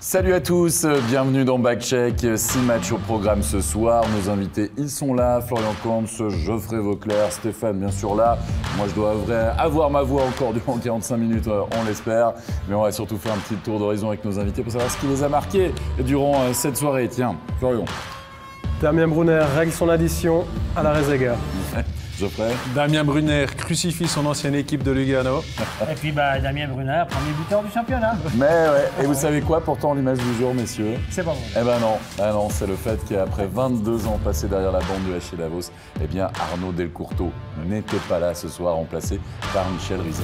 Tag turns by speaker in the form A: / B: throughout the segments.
A: Salut à tous, bienvenue dans Backcheck. 6 matchs au programme ce soir. Nos invités, ils sont là. Florian Kampf, Geoffrey Vauclair, Stéphane, bien sûr là. Moi, je dois avoir ma voix encore durant 45 minutes, on l'espère. Mais on va surtout faire un petit tour d'horizon avec nos invités pour savoir ce qui les a marqués durant cette soirée. Tiens, Florian.
B: Damien Brunner règle son addition à la Reséga.
A: Geoffrey.
C: Damien Brunner crucifie son ancienne équipe de Lugano.
D: Et puis Damien Brunner, premier buteur du championnat.
A: Mais ouais, et vous savez quoi pourtant l'image du jour, messieurs?
D: C'est pas bon.
A: Eh ben non, c'est le fait qu'après 22 ans passés derrière la bande du HC Davos, eh bien Arnaud Delcourteau n'était pas là ce soir, remplacé par Michel Rizet.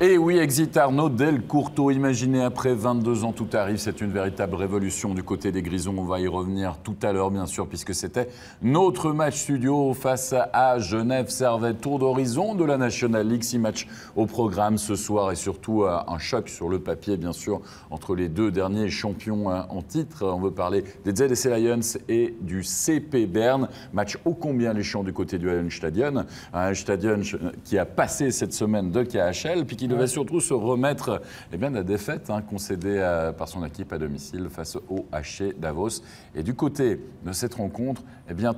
A: Et oui, exit Arnaud Delcourteau. Imaginez, après 22 ans, tout arrive. C'est une véritable révolution du côté des Grisons. On va y revenir tout à l'heure, bien sûr, puisque c'était notre match studio face à Genève Servette. Tour d'horizon de la National League. 6 matchs au programme ce soir et surtout un choc sur le papier, bien sûr, entre les deux derniers champions en titre. On veut parler des ZSC Lions et du CP Berne. Match ô combien léchant du côté du Hallenstadion. Un stadion qui a passé cette semaine de KHL, puis qui devait surtout se remettre de la défaite concédée par son équipe à domicile face au HC Davos. Et du côté de cette rencontre,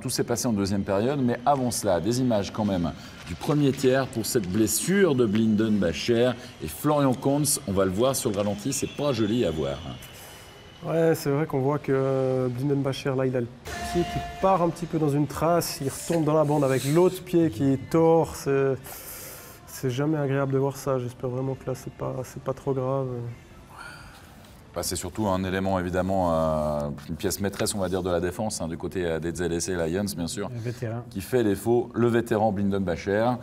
A: tout s'est passé en deuxième période. Mais avant cela, des images quand même du premier tiers pour cette blessure de Blindenbacher. Et Florian Kampf, on va le voir sur le ralenti, c'est pas joli à voir.
B: Ouais, c'est vrai qu'on voit que Blindenbacher, là, il a le pied qui part un petit peu dans une trace. Il retombe dans la bande avec l'autre pied qui tord. C'est jamais agréable de voir ça. J'espère vraiment que là, c'est pas trop grave.
A: C'est surtout un élément, évidemment, une pièce maîtresse, on va dire, de la défense, du côté des ZSC Lions, bien sûr, qui fait défaut, le vétéran Blindenbacher.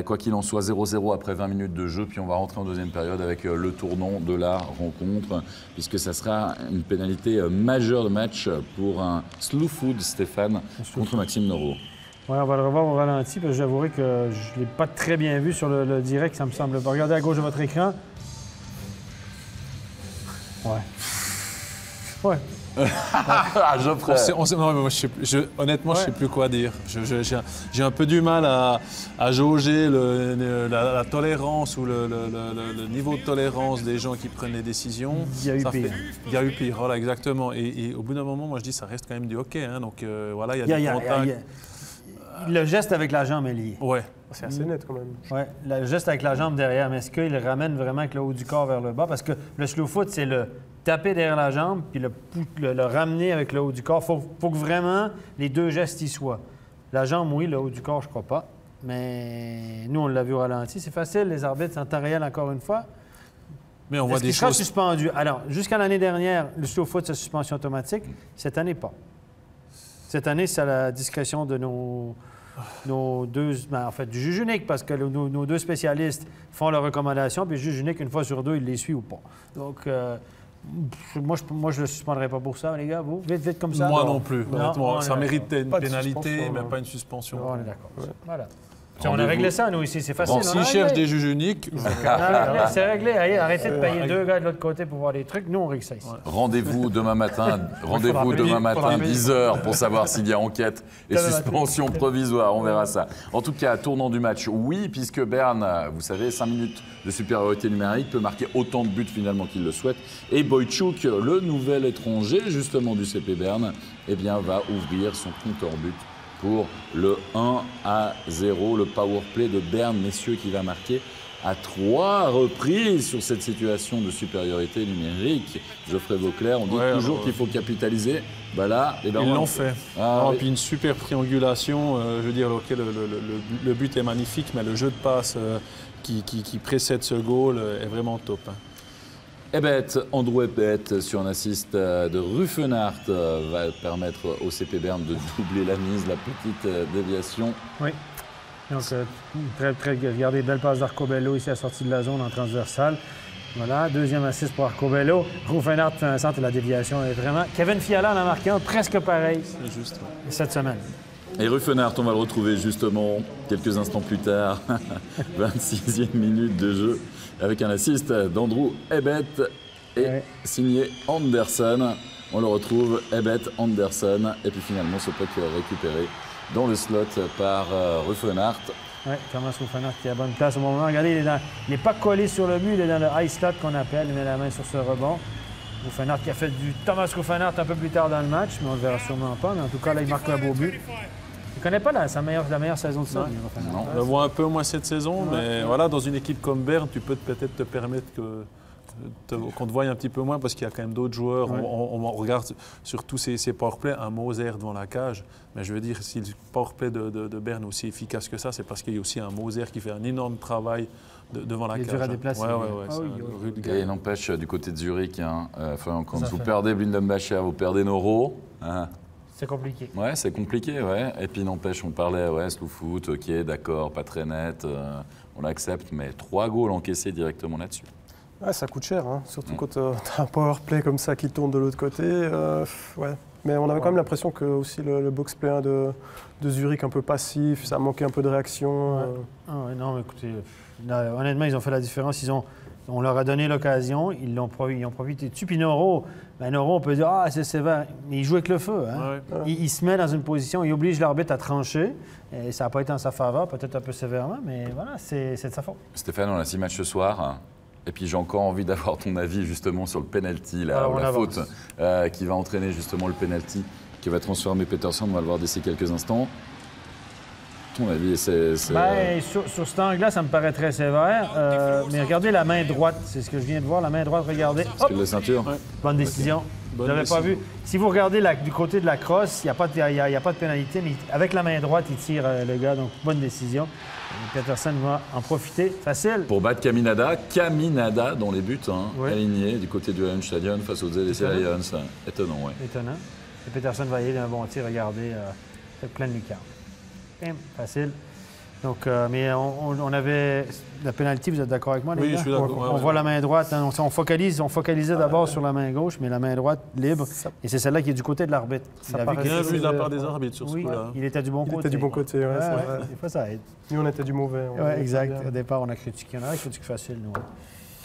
A: Quoi qu'il en soit, 0-0 après 20 minutes de jeu, puis on va rentrer en deuxième période avec le tournant de la rencontre, puisque ça sera une pénalité majeure de match pour un slow food, Stéphane, contre Maxime Noreau.
D: Ouais, on va le revoir au ralenti, parce que j'avouerai que je ne l'ai pas très bien vu sur le direct, ça me semble. Regardez à gauche de votre écran. Ouais.
A: Geoffrey.
C: Honnêtement, je ne sais plus quoi dire. J'ai un peu du mal à jauger la tolérance ou le niveau de tolérance des gens qui prennent les décisions.
D: Il y a eu pire.
C: Il y a eu pire, voilà, exactement. Et au bout d'un moment, moi, je dis ça reste quand même du hockey. Donc, voilà, il y a des contacts.
D: Le geste avec la jambe est lié.
C: Ouais.
B: C'est assez net quand même.
D: Ouais, le geste avec la jambe derrière, mais est-ce qu'il ramène vraiment avec le haut du corps vers le bas? Parce que le slow foot, c'est le taper derrière la jambe puis le ramener avec le haut du corps. Faut que vraiment les deux gestes y soient. La jambe, oui, le haut du corps, je crois pas. Mais nous, on l'a vu au ralenti. C'est facile, les arbitres, c'est en temps réel encore une fois.
C: Mais on voit des choses.
D: Sera suspendu. Alors, jusqu'à l'année dernière, le slow foot, c'est suspension automatique. Cette année, pas. Cette année, c'est à la discrétion de nos deux, du juge unique, parce que nos deux spécialistes font leurs recommandations, puis le juge unique, une fois sur deux, il les suit ou pas. Donc, moi, je ne le suspendrai pas pour ça, les gars. Vous, vite comme ça.
C: Moi non plus, honnêtement. Ça mérite une
B: pas de
C: pénalité, mais pas une suspension.
D: On est d'accord. Ouais. Voilà. On a réglé ça, nous, ici. C'est facile.
C: Bon, s'ils cherchent des juges uniques...
D: C'est réglé. Arrêtez de payer deux gars de l'autre côté pour voir des trucs. Nous, on règle ça ici. Ouais.
A: Rendez-vous demain matin, 10h, pour savoir s'il y a enquête et suspension provisoire. On verra ça. En tout cas, tournant du match, oui, puisque Berne, vous savez, 5 minutes de supériorité numérique, peut marquer autant de buts finalement qu'il le souhaite. Et Boychuk, le nouvel étranger, justement, du CP Berne, va ouvrir son compteur but pour le 1-0, le power play de Berne, messieurs, qui va marquer à 3 reprises sur cette situation de supériorité numérique. Geoffrey Vauclair, on dit toujours qu'il faut capitaliser.
C: Ils l'ont fait. Puis une super triangulation. Je veux dire, le but est magnifique, mais le jeu de passe qui précède ce goal est vraiment top.
A: Andrew Ebbett sur un assist de Ruffenhardt va permettre au CP Berne de doubler la mise, la petite déviation.
D: Oui. Donc, regardez, belle passe d'Arcobello ici à la sortie de la zone en transversale. Voilà, deuxième assist pour Arcobello. Ruffenhardt fait un centre et la déviation est vraiment... Kevin Fiala en a marqué un presque pareil
C: C'est juste.
D: cette semaine.
A: Et Ruffenhardt, on va le retrouver justement quelques instants plus tard, 26e minute de jeu, avec un assist d'Andrew Ebbett et signé Anderson. On le retrouve, Ebbett, Anderson, et puis finalement ce puck récupéré dans le slot par Ruffenhardt.
D: Oui, Thomas Ruffenhardt qui est à bonne place au bon moment. Regardez, il n'est pas collé sur le but, il est dans le high slot qu'on appelle, il met la main sur ce rebond. Ruffenhardt qui a fait du Thomas Ruffenhardt un peu plus tard dans le match, mais on ne le verra sûrement pas. Mais en tout cas, là, il marque un beau but. Il ne connaît pas la meilleure saison de ça.
A: Non.
C: On le voit un peu moins cette saison, mais voilà, dans une équipe comme Berne, tu peux peut-être te permettre qu'on te voie un petit peu moins parce qu'il y a quand même d'autres joueurs.
D: Ouais.
C: On regarde sur tous ces powerplays, un Moser devant la cage. Mais je veux dire, si le powerplay de Berne est aussi efficace que ça, c'est parce qu'il y a aussi un Moser qui fait un énorme travail devant la cage.
D: Il est dur à déplacer.
C: Ouais,
D: Ah
C: c'est
D: oui,
C: un
D: oui.
C: rude
A: Et
C: gars.
A: n'empêche, du côté de Zurich, Florian Kainz,
D: Ça
A: vous
D: fait.
A: perdez Blindenbacher, vous perdez Noro. Hein.
D: C'est compliqué.
A: Ouais, c'est compliqué, ouais. Et puis n'empêche, on parlait, slow foot, ok, d'accord, pas très net, on l'accepte, mais 3 goals encaissés directement là-dessus.
B: Ouais, ça coûte cher, hein. Surtout quand tu as un power play comme ça qui tourne de l'autre côté. Ouais. Mais on avait quand même l'impression que aussi le box play 1 de Zurich un peu passif, ça manquait un peu de réaction.
D: Ouais. Ah ouais, non, mais écoutez, là, honnêtement, ils ont fait la différence. On leur a donné l'occasion, ils ont profité dessus. Puis Noro, on peut dire, c'est sévère, mais il joue avec le feu. Hein?
C: Ouais.
D: Il se met dans une position, il oblige l'arbitre à trancher. Et ça n'a pas été en sa faveur, peut-être un peu sévèrement, mais voilà, c'est de sa faute.
A: Stéphane, on a 6 matchs ce soir. Et puis j'ai encore envie d'avoir ton avis justement sur le penalty, là,
D: Alors,
A: ou
D: on
A: la
D: avance.
A: faute qui va entraîner justement le penalty, qui va transformer Peterson. On va le voir d'ici quelques instants. Ton avis, c'est
D: Sur cet angle-là, ça me paraît très sévère. Mais regardez la main droite, c'est ce que je viens de voir. La main droite, regardez. Hop,
A: de la ceinture.
C: Ouais.
D: bonne décision.
C: Bonne
D: Je l'avais pas
C: décision.
D: vu. Si vous regardez du côté de la crosse, il n'y a, pas de pénalité, mais avec la main droite, il tire le gars. Donc, bonne décision. Et Peterson va en profiter. Facile.
A: Pour battre Caminada dans les buts,
D: Ouais.
A: aligné du côté du Lions Stadion face aux ZDC Lions. Étonnant, ouais.
D: Étonnant. Et Peterson va y aller d'un bon tir. Regardez, plein de lucarne. Bim, facile. Donc, mais on avait la pénalité, vous êtes d'accord avec moi, les
C: Oui,
D: gars?
C: je suis d'accord.
D: On voit la main droite, hein, on focalisait d'abord sur la main gauche, mais la main droite libre, et c'est celle-là qui est du côté de l'arbitre.
B: Ça
D: Il a vu
B: paraît
D: qu'il
C: Bien
D: était-
C: vu de la part des arbitres sur ce
D: Oui,
C: coup-là.
D: il était du bon
B: Il
D: côté.
B: était du bon côté, ouais, c'est vrai.
D: Des fois, ça aide.
B: Nous, on était du mauvais.
D: Ouais, exact. Au départ, on a critiqué. On a critiqué facile, nous.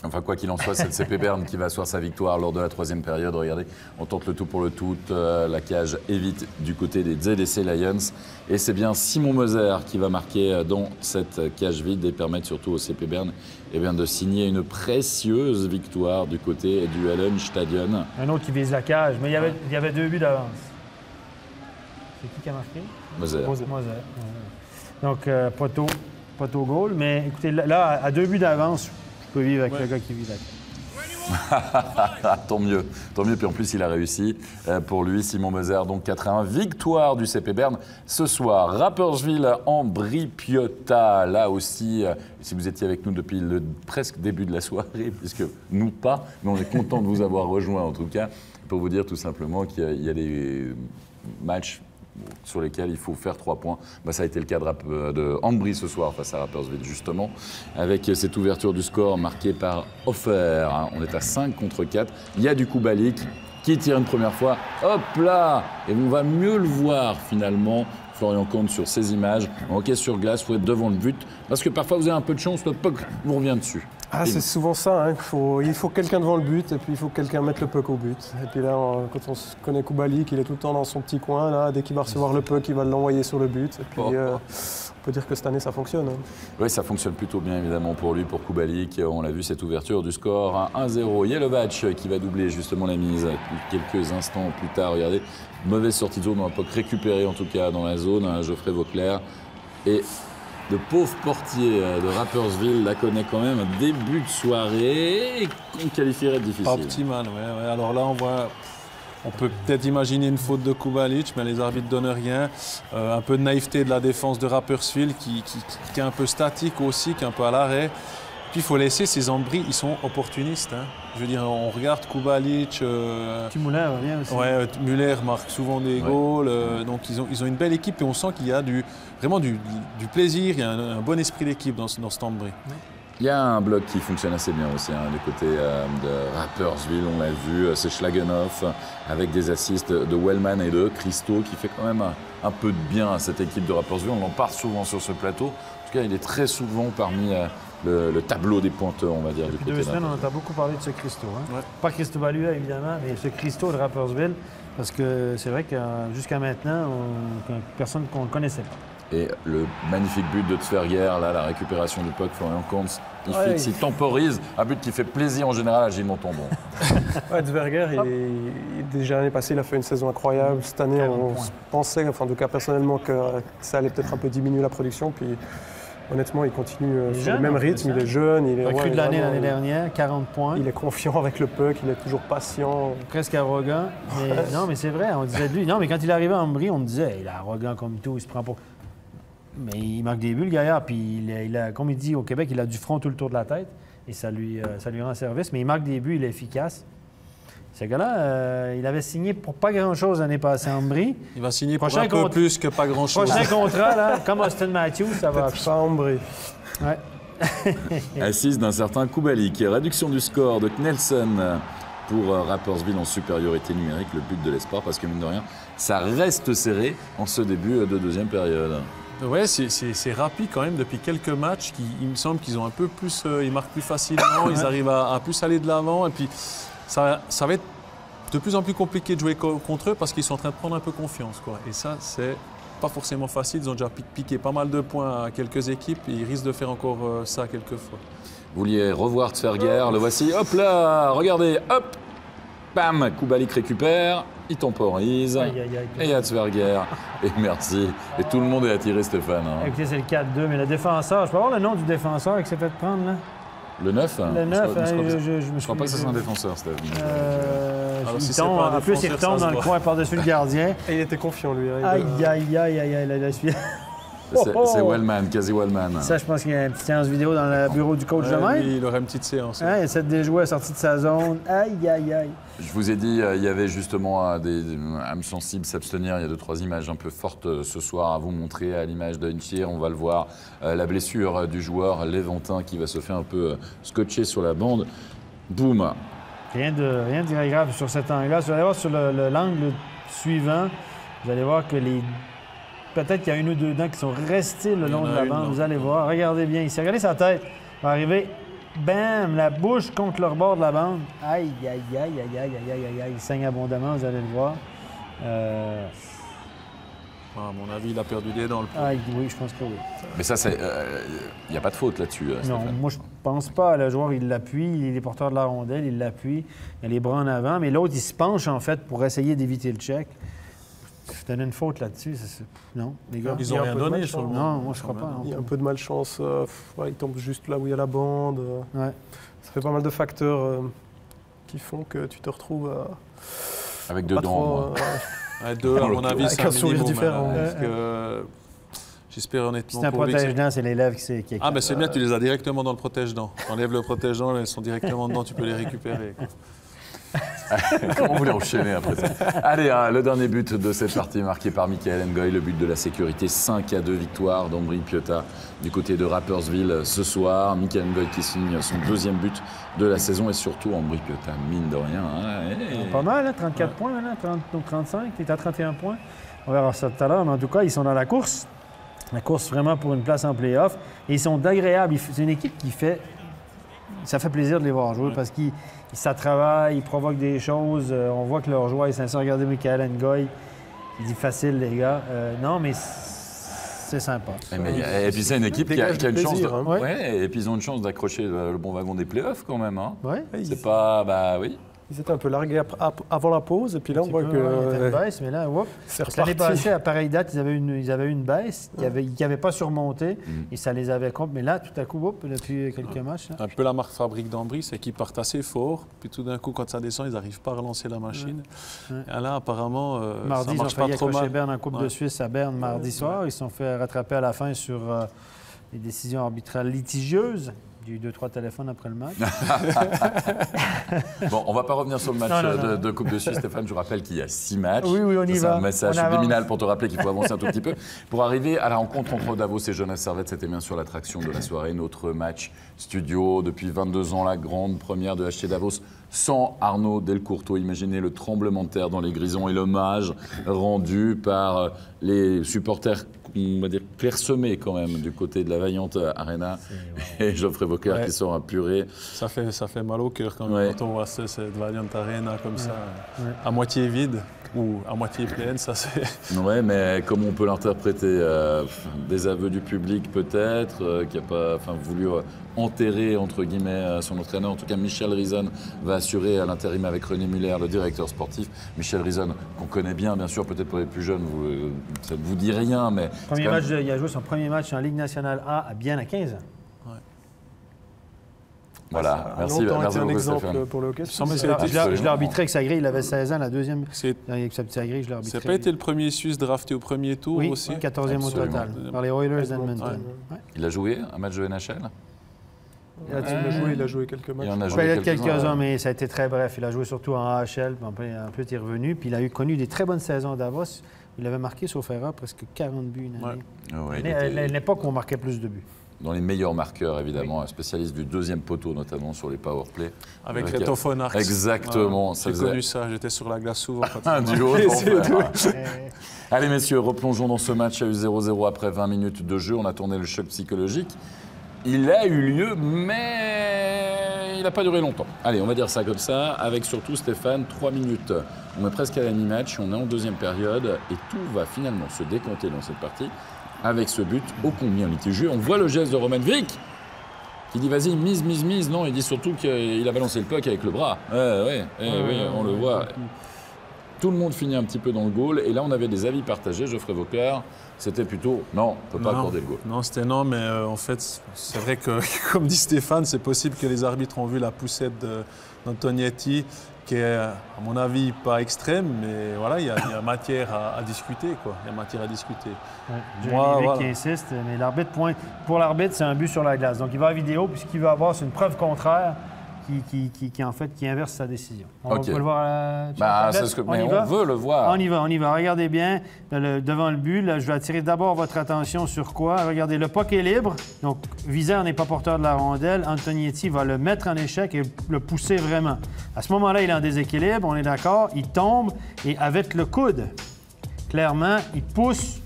A: Enfin, quoi qu'il en soit, c'est le CP Berne qui va asseoir sa victoire lors de la 3e période. Regardez, on tente le tout pour le tout. La cage évite du côté des ZDC Lions. Et c'est bien Simon Moser qui va marquer dans cette cage vide et permettre surtout au CP Berne de signer une précieuse victoire du côté du Hallen Stadion.
D: Un autre qui vise la cage, mais il y avait 2 buts d'avance. C'est qui a marqué?
A: Moser.
D: Moser. Donc, poteau goal. Mais écoutez, là, à 2 buts d'avance, je peux vivre avec le gars qui vit là.
A: Tant mieux. Puis en plus, il a réussi. Pour lui, Simon Moser, donc 4-1. Victoire du CP Berne ce soir. Rapperswil en Brie-Piotta. Là aussi, si vous étiez avec nous depuis le presque début de la soirée, puisque nous pas, mais on est content de vous avoir rejoint en tout cas, pour vous dire tout simplement qu'il y a des matchs sur lesquels il faut faire 3 points. Ça a été le cas de Ambry ce soir face à Rapperswil, justement, avec cette ouverture du score marquée par Offer. On est à 5 contre 4. Il y a du Kubalik qui tire une première fois. Hop là! Et on va mieux le voir finalement. Florian Kainz sur ces images. On encaisse sur glace, il faut être devant le but. Parce que parfois vous avez un peu de chance, le puck vous revient dessus.
B: Ah, c'est souvent ça, hein. Il faut quelqu'un devant le but et puis il faut quelqu'un mettre le puck au but. Et puis là, quand on se connaît Kubalik, il est tout le temps dans son petit coin. Là, dès qu'il va recevoir le puck, il va l'envoyer sur le but. Et puis on peut dire que cette année, ça fonctionne. Hein.
A: Oui, ça fonctionne plutôt bien évidemment pour lui, pour Kubalik. On l'a vu, cette ouverture du score 1-0. Yelovac qui va doubler justement la mise quelques instants plus tard. Regardez, mauvaise sortie de zone, on va pas récupérer en tout cas dans la zone. Geoffrey Vauclair. Et le pauvre portier de Rapperswil la connaît quand même un début de soirée qu'on qualifierait de difficile.
C: Pas optimal, ouais. Alors là, on peut peut-être imaginer une faute de Kubalik, mais les arbitres ne donnent rien. Un peu de naïveté de la défense de Rapperswil qui est un peu statique aussi, qui est un peu à l'arrêt. Puis il faut laisser ces Ambry, ils sont opportunistes. Hein. Je veux dire, on regarde Kubalik.
D: Dumoulin revient aussi.
C: Ouais, Muller marque souvent des goals. Donc ils ont une belle équipe et on sent qu'il y a vraiment du plaisir, il y a un bon esprit d'équipe dans cet Ambry.
A: Il y a un bloc qui fonctionne assez bien aussi, du côté de Rapperswil, on l'a vu, c'est Schlagenhoff avec des assists de Wellman et de Christo qui fait quand même un peu de bien à cette équipe de Rapperswil. On en parle souvent sur ce plateau. En tout cas, il est très souvent parmi le tableau des pointeurs, on va dire, du côté de
D: 2 semaines, on entend beaucoup parler de ce Christo. Hein? Ouais. Pas Christo Balua, évidemment, mais ce Christo de Rapperswil, parce que c'est vrai que jusqu'à maintenant, personne qu'on ne connaissait pas.
A: Et le magnifique but de Tsverger, là, la récupération du puck, Florian Kantz, il fixe, il temporise, un but qui fait plaisir en général à Gilles Montandon.
B: Tsverger, déjà l'année passée, il a fait une saison incroyable. Cette année, on pensait, enfin en tout cas personnellement, que ça allait peut-être un peu diminuer la production. Puis honnêtement, il continue sur le même rythme, il est jeune. Il est
D: recrue de l'année dernière, 40 points.
B: Il est confiant avec le puck, il est toujours patient.
D: Presque arrogant. Mais, non, mais c'est vrai, on disait de lui. Non, mais quand il est arrivé à Ambry, on disait, il est arrogant comme tout, il se prend pour... Mais il marque des buts, le gaillard, puis il a, comme il dit au Québec, il a du front tout le tour de la tête, et ça lui rend service. Mais il marque des buts, il est efficace. Ce gars-là, il avait signé pour pas grand-chose l'année passée à Ambry.
C: Il va signer pour un peu plus que pas grand-chose.
D: Prochain contrat, là, comme Austin Matthews, ça va...
B: Pas Ambry.
D: Ouais.
A: Assise d'un certain Kubalik, réduction du score de Knelson pour Rapperswil en supériorité numérique, le but de l'espoir, parce que mine de rien, ça reste serré en ce début de deuxième période.
C: Ouais, c'est rapide quand même depuis quelques matchs. Il me semble qu'ils ont un peu plus, ils marquent plus facilement, ils arrivent à plus aller de l'avant. Et puis ça va être de plus en plus compliqué de jouer contre eux parce qu'ils sont en train de prendre un peu confiance, quoi. Et ça, c'est pas forcément facile. Ils ont déjà piqué pas mal de points à quelques équipes et ils risquent de faire encore ça quelques fois.
A: Vous vouliez revoir Tsverger, le voici, hop là, regardez, hop, bam, Kubalik récupère. Il temporise, et il y a Tsverger, et merci. Et tout le monde est attiré, Stéphane. Hein.
D: Écoutez, c'est le 4-2, mais le défenseur, je peux avoir le nom du défenseur qui s'est fait prendre, là?
A: Le 9?
D: Le 9,
A: je crois pas que ce soit un défenseur, Stéphane.
D: En plus, il retombe dans le coin par-dessus le gardien.
B: Et il était confiant, lui.
D: Aïe, la suite.
A: C'est Wellman, quasi Wellman.
D: Ça, je pense qu'il y a une petite séance vidéo dans le bureau du coach de même.
C: Il aurait une petite séance.
D: Il essaie de jouer sorti de sa zone. Aïe.
A: Je vous ai dit, il y avait justement des âmes sensibles s'abstenir. Il y a 2-3 images un peu fortes ce soir à vous montrer à l'image de Hinchier. On va le voir, la blessure du joueur Léventin qui va se faire un peu scotcher sur la bande. Boum.
D: Rien de grave sur cet angle-là. Vous allez voir sur l'angle suivant, vous allez voir que peut-être qu'il y a une ou deux dents qui sont restées le long de la bande. Vous allez voir. Regardez bien ici. Regardez sa tête. Il va arriver. Bam! La bouche contre le rebord de la bande. Aïe. Il saigne abondamment. Vous allez le voir.
C: À mon avis, il a perdu des dents.
D: Aïe, oui, je pense que oui.
A: Mais ça, il n'y a pas de faute là-dessus.
D: Non, moi, je pense pas. Le joueur, il l'appuie. Il est porteur de la rondelle. Il l'appuie. Il a les bras en avant. Mais l'autre, il se penche, en fait, pour essayer d'éviter le check. Je donnais une faute là-dessus. Non, les gars.
C: Ils n'ont rien donné sur le moment.
D: Non, moi, je crois pas.
B: Il y a un peu de malchance. Il tombe juste là où il y a la bande.
D: Ouais.
B: Ça fait pas mal de facteurs qui font que tu te retrouves
A: avec deux dents.
C: Deux, à mon avis, c'est un sourire différent. J'espère honnêtement.
D: C'est un protège-dents, c'est l'élève qui est...
C: Ah, mais c'est bien, tu les as directement dans le protège-dents. Tu enlèves le protège-dents, elles sont directement dedans, tu peux les récupérer.
A: Comment vous les enchaîner après ça? Allez, le dernier but de cette partie marqué par Michael Ngoy, le but de la sécurité, 5-2 victoire d'Ambry Piotta du côté de Rapperswil ce soir. Michael Ngoy qui signe son deuxième but de la saison et surtout Ambry Piotta, mine de rien.
D: Pas mal, 34 points, 35, tu es à 31 points. On verra ça tout à l'heure, mais en tout cas, ils sont dans la course. La course vraiment pour une place en play-off. Et ils sont d'agréables. C'est une équipe qui fait... Ça fait plaisir de les voir jouer parce qu'ils ça travaille, ils provoquent des choses. On voit que leur joueur est sincère. Regardez Michael Ngoy. Il dit facile, les gars. Non, mais c'est sympa.
A: Et puis c'est une équipe qui a une chance.
B: Et
A: puis ils ont une chance d'accrocher le bon wagon des playoffs quand même. Hein.
D: Ouais.
A: C'est pas. Bah oui.
B: Ils étaient un peu largués avant la pause, et puis là, on voit que...
D: Il y avait une baisse, mais là, l'année passée, à pareille date, ils avaient une baisse qu'ils n'avaient pas surmontée, et ça les avait contre. Mais là, tout à coup, depuis quelques matchs... Là,
C: un peu la marque fabrique d'Ambry, c'est qu'ils partent assez fort, puis tout d'un coup, quand ça descend, ils n'arrivent pas à relancer la machine. Et là, apparemment,
D: mardi,
C: ça marche pas trop mal.
D: Mardi, ils ont failli accrocher Berne en Coupe de Suisse à Berne mardi soir. Ils se sont fait rattraper à la fin sur des décisions arbitrales litigieuses. J'ai eu 2-3 téléphones après le match.
A: Bon, on ne va pas revenir sur le match
D: Non.
A: de Coupe de Suisse, Stéphane. Je vous rappelle qu'il y a 6 matchs.
D: Oui, on y
A: C'est
D: va.
A: un message
D: On avance.
A: subliminal pour te rappeler qu'il faut avancer un tout petit peu. Pour arriver à la rencontre entre Davos et Genève Servette, c'était bien sûr l'attraction de la soirée. Notre match studio depuis 22 ans, la grande première de HC Davos sans Arnaud Delcourteau. Imaginez le tremblement de terre dans les Grisons et l'hommage rendu par les supporters, on va dire, clairsemés quand même du côté de la Vaillante Arena et Geoffrey Vauclair qui sont apurés.
C: Ça fait mal au cœur quand on voit cette Valiant Arena comme ça, à moitié vide ou à moitié pleine, ça c'est...
A: Ouais, mais comment on peut l'interpréter des aveux du public peut-être, qui n'a pas voulu enterrer entre guillemets son entraîneur. En tout cas, Michel Rizon va assurer à l'intérim avec René Muller, le directeur sportif. Michel Rizon, qu'on connaît bien sûr, peut-être pour les plus jeunes, ça ne vous dit rien, mais...
D: Il a joué son premier match en Ligue nationale A à Bienne à 15 ans.
A: Voilà, merci
B: été un
A: beaucoup,
B: exemple
A: Stéphane.
B: pour le hockey.
D: Je l'ai arbitré avec sa grille, il avait 16 ans, la deuxième. Avec sa petite grille, je l'ai arbitré.
C: Ça n'a pas été le premier Suisse drafté au premier tour aussi?
D: 14e au total, par les Oilers d'Edmonton.
A: Il a joué un match de NHL?
B: Il a joué quelques matchs.
A: Il en a
D: Il
A: joué
D: a quelques-uns, mais ça a été très bref. Il a joué surtout en AHL, puis un peu il est revenu. Puis il a connu des très bonnes saisons à Davos. Il avait marqué, sauf erreur, presque 40 buts une année. À l'époque où on marquait plus de buts.
A: Dans les meilleurs marqueurs, évidemment, un spécialiste du deuxième poteau, notamment sur les powerplays.
C: Avec Reto von Arx.
A: Exactement.
C: J'ai connu ça, j'étais sur la glace souvent.
A: Un duo. Allez, messieurs, replongeons dans ce match. Il y a eu 0-0 après 20 minutes de jeu. On a tourné le choc psychologique. Il a eu lieu, mais il n'a pas duré longtemps. Allez, on va dire ça comme ça, avec surtout Stéphane, 3 minutes. On est presque à la mi-match, on est en deuxième période, et tout va finalement se décompter dans cette partie, avec ce but ô combien litigieux. On voit le geste de Roman Vrick, qui dit vas-y, mise. Non, il dit surtout qu'il a balancé le puck avec le bras. Oui, on le voit. Tout le monde finit un petit peu dans le goal, et là on avait des avis partagés. Geoffrey Vauclair, c'était plutôt non, on ne peut pas accorder le goal.
C: Non, c'était non, mais en fait, c'est vrai que, comme dit Stéphane, c'est possible que les arbitres ont vu la poussette d'Antonietti, qui est, à mon avis, pas extrême, mais voilà, il y a matière à discuter, quoi. Il y a matière à discuter.
D: Moi, qui insiste, mais l'arbitre pointe. Pour l'arbitre, c'est un but sur la glace. Donc il va à vidéo, puis ce qu'il veut avoir, c'est une preuve contraire qui inverse sa décision. On peut le voir
A: c'est ce que on veut le voir.
D: On y va. Regardez bien, devant le but, là, je vais attirer d'abord votre attention sur quoi? Regardez, le puck est libre, donc Vizère n'est pas porteur de la rondelle. Antonietti va le mettre en échec et le pousser vraiment. À ce moment-là, il est en déséquilibre, on est d'accord, il tombe et avec le coude, clairement, il pousse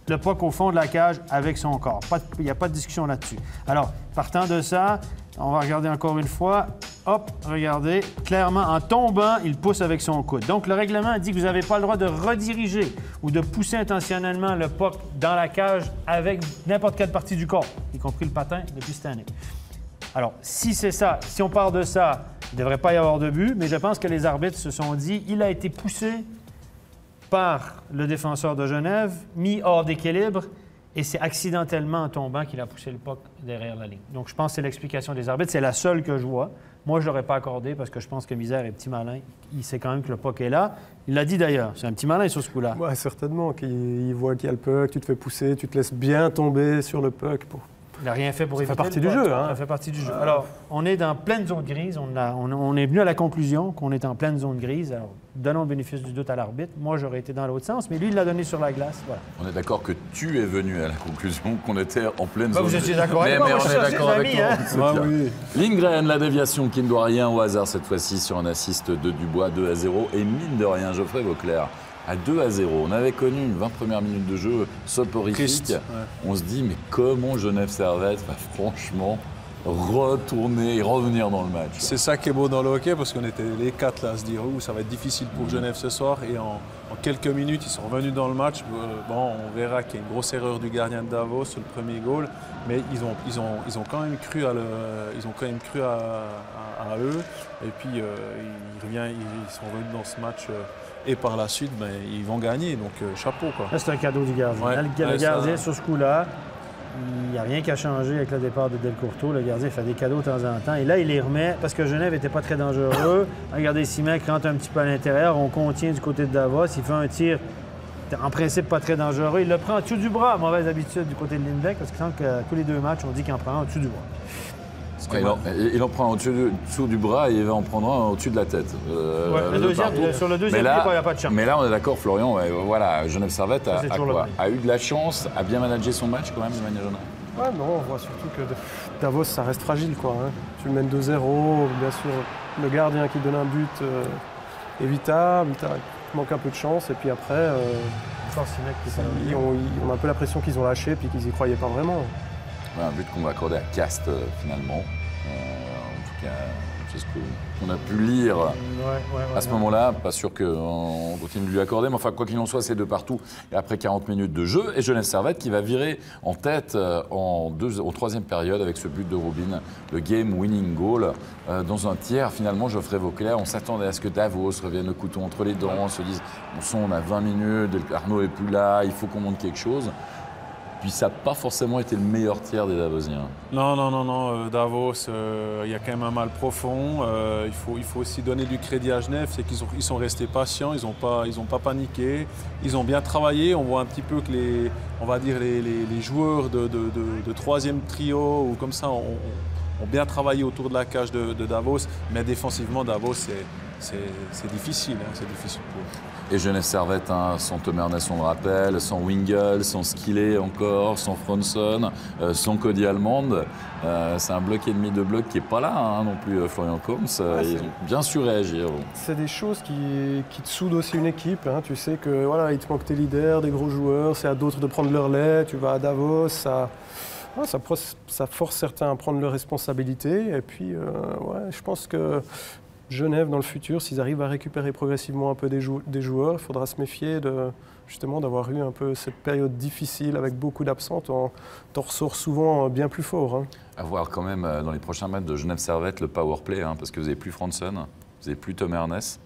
D: le puck au fond de la cage avec son corps. Il n'y a pas de discussion là-dessus. Alors, partant de ça, on va regarder encore une fois. Hop, regardez. Clairement, en tombant, il pousse avec son coude. Donc, le règlement dit que vous n'avez pas le droit de rediriger ou de pousser intentionnellement le puck dans la cage avec n'importe quelle partie du corps, y compris le patin, depuis cette année. Alors, si c'est ça, si on part de ça, il ne devrait pas y avoir de but, mais je pense que les arbitres se sont dit il a été poussé par le défenseur de Genève, mis hors d'équilibre, et c'est accidentellement en tombant qu'il a poussé le puck derrière la ligne. Donc, je pense que c'est l'explication des arbitres. C'est la seule que je vois. Moi, je ne l'aurais pas accordé parce que je pense que Misère est petit malin. Il sait quand même que le puck est là. Il l'a dit d'ailleurs. C'est un petit malin sur ce coup-là.
B: Ouais, certainement. Il voit qu'il y a le puck, tu te fais pousser, tu te laisses bien tomber sur le puck.
D: Il n'a rien fait pour éviter.
B: Ça fait partie du jeu.
D: Ça fait partie du jeu. Alors, on est dans pleine zone grise. On est venu à la conclusion qu'on est en pleine zone grise. Alors, donnons le bénéfice du doute à l'arbitre. Moi, j'aurais été dans l'autre sens, mais lui, il l'a donné sur la glace. Voilà.
A: On est d'accord que tu es venu à la conclusion qu'on était en pleine zone
D: grise. Vous étiez d'accord avec
A: moi,
D: mais
A: on est d'accord avec toi.
C: Oui.
A: Lindgren, la déviation qui ne doit rien au hasard cette fois-ci sur un assist de Dubois, 2-0. Et mine de rien, Geoffrey Vauclair. À 2-0, on avait connu une 20 premières minutes de jeu soporifique. On se dit, mais comment Genève Servette va franchement retourner et revenir dans le match?
C: C'est ça qui est beau dans le hockey, parce qu'on était les 4 là à se dire ça va être difficile pour Genève ce soir. Et en quelques minutes, ils sont revenus dans le match. Bon, on verra qu'il y a une grosse erreur du gardien de Davos sur le premier goal, mais ils ont quand même cru à eux. Et puis ils sont revenus dans ce match. Et par la suite, ils vont gagner. Donc, chapeau, quoi.
D: Là, c'est un cadeau du gardien. Le gardien, sur ce coup-là, il n'y a rien qu'à changer avec le départ de Delcourteau. Le gardien fait des cadeaux de temps en temps. Et là, il les remet parce que Genève n'était pas très dangereux. Regardez, Simek rentre un petit peu à l'intérieur. On contient du côté de Davos. Il fait un tir, en principe, pas très dangereux. Il le prend en dessous du bras. Mauvaise habitude du côté de Lindbeck parce que tous les deux matchs, on dit qu'il en prend un en dessous du bras.
A: Il en prend au-dessous du bras et il va en prendre un au-dessus de la tête.
D: Sur le deuxième, il n'y a pas de chance.
A: Mais là, on est d'accord, Florian, voilà, Genève Servette a eu de la chance, a bien managé son match quand même de manière générale.
B: Ouais, non, on voit surtout que Davos, ça reste fragile, quoi. Hein. Tu mènes 2-0, bien sûr, le gardien qui donne un but évitable, il manque un peu de chance, et puis après, on a un peu l'impression qu'ils ont lâché, puis qu'ils n'y croyaient pas vraiment.
A: Ouais, un but qu'on va accorder à Cast, finalement. En tout cas, c'est ce qu'on a pu lire à ce moment-là. Pas sûr qu'on continue de lui accorder, mais enfin, quoi qu'il en soit, c'est de partout. Et après 40 minutes de jeu, et Genève Servette qui va virer en tête en troisième période avec ce but de Rubin, le game winning goal. Dans un tiers, finalement, Geoffrey Vauclair, on s'attendait à ce que Davos revienne le couteau entre les dents, on se dise, on a 20 minutes, Arnaud n'est plus là, il faut qu'on monte quelque chose. Puis ça n'a pas forcément été le meilleur tiers des Davosiens.
C: Non. Davos, il y a quand même un mal profond. Il faut aussi donner du crédit à Genève, c'est qu'ils sont restés patients, ils n'ont pas paniqué. Ils ont bien travaillé. On voit un petit peu que les joueurs de troisième trio ou comme ça ont bien travaillé autour de la cage de Davos. Mais défensivement, Davos, c'est difficile. C'est difficile pour eux.
A: Et Genève Servette, sans Tom Ernest, on le rappelle, sans Wingle, sans Skillet encore, sans Fronson, sans Cody Almond. C'est un bloc et demi de bloc qui n'est pas là non plus, Florian Combs. Ils ont bien su réagir.
B: C'est des choses qui te soudent aussi une équipe. Hein. Tu sais que voilà, il te manque tes leaders, des gros joueurs, c'est à d'autres de prendre leur lait. Tu vas à Davos, ça force certains à prendre leurs responsabilités. Et puis, je pense que Genève, dans le futur, s'ils arrivent à récupérer progressivement un peu des joueurs, il faudra se méfier justement d'avoir eu un peu cette période difficile avec beaucoup d'absents. T'en ressors souvent bien plus fort. Hein.
A: À voir quand même dans les prochains matchs de Genève Servette le power play, parce que vous n'avez plus Franson, vous n'avez plus Tom Ernest.